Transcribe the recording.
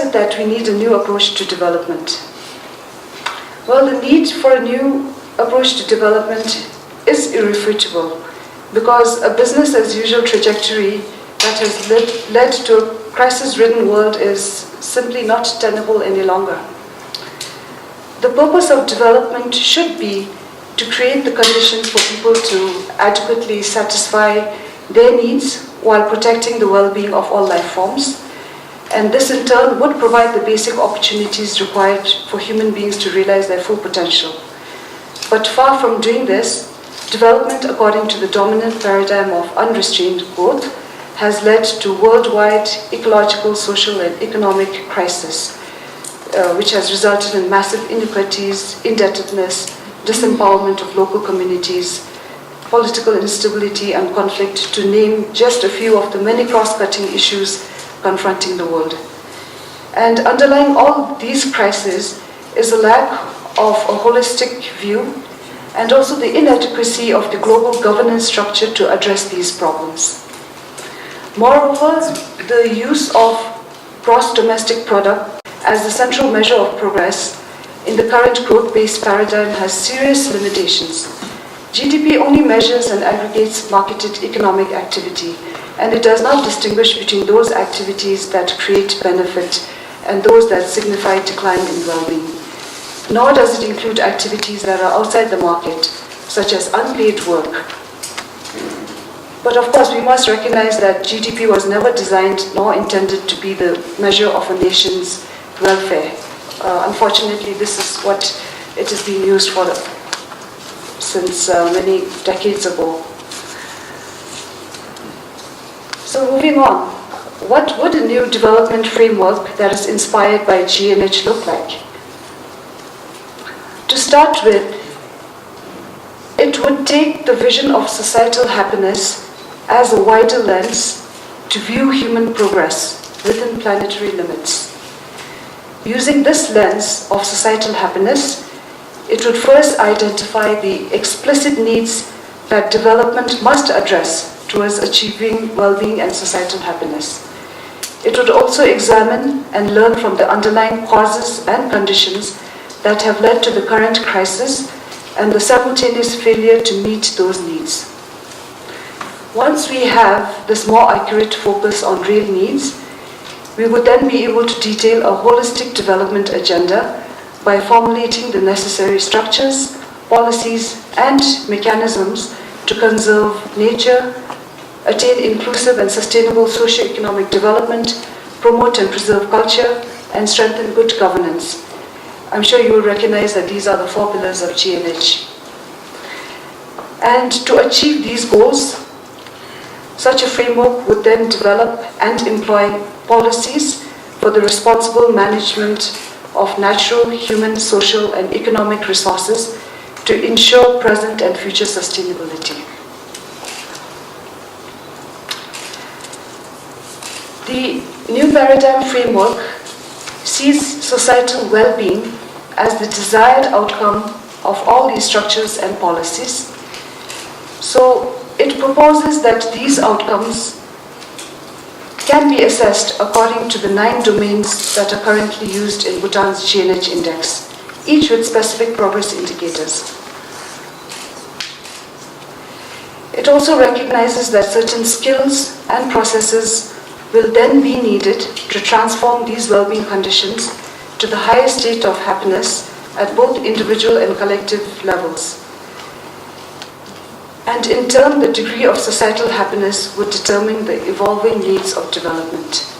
it that we need a new approach to development? Well, the need for a new approach to development is irrefutable, because a business as usual trajectory that has led to a crisis-ridden world is simply not tenable any longer. The purpose of development should be to create the conditions for people to adequately satisfy their needs while protecting the well-being of all life forms. And this in turn would provide the basic opportunities required for human beings to realize their full potential. But far from doing this, development according to the dominant paradigm of unrestrained growth has led to worldwide ecological, social and economic crisis, which has resulted in massive inequities, indebtedness, disempowerment of local communities, political instability and conflict, to name just a few of the many cross-cutting issues confronting the world. And underlying all these crises is a lack of a holistic view and also the inadequacy of the global governance structure to address these problems. Moreover, the use of gross domestic product as the central measure of progress in the current growth-based paradigm has serious limitations. GDP only measures and aggregates marketed economic activity, and it does not distinguish between those activities that create benefit and those that signify decline in well-being. Nor does it include activities that are outside the market, such as unpaid work. But of course, we must recognize that GDP was never designed nor intended to be the measure of a nation's welfare. Unfortunately, this is what it is being used for since many decades ago. So moving on, what would a new development framework that is inspired by GNH look like? To start with, it would take the vision of societal happiness as a wider lens to view human progress within planetary limits. Using this lens of societal happiness, it would first identify the explicit needs that development must address towards achieving well-being and societal happiness. It would also examine and learn from the underlying causes and conditions that have led to the current crisis and the simultaneous failure to meet those needs. Once we have this more accurate focus on real needs, we would then be able to detail a holistic development agenda by formulating the necessary structures, policies, and mechanisms to conserve nature, attain inclusive and sustainable socio-economic development, promote and preserve culture, and strengthen good governance. I'm sure you will recognize that these are the 4 pillars of GNH. And to achieve these goals, such a framework would then develop and employ policies for the responsible management of natural, human, social, and economic resources to ensure present and future sustainability. The new paradigm framework sees societal well-being as the desired outcome of all these structures and policies. So it proposes that these outcomes can be assessed according to the 9 domains that are currently used in Bhutan's GNH index, each with specific progress indicators. It also recognizes that certain skills and processes will then be needed to transform these well-being conditions to the highest state of happiness at both individual and collective levels. And in turn, the degree of societal happiness would determine the evolving needs of development.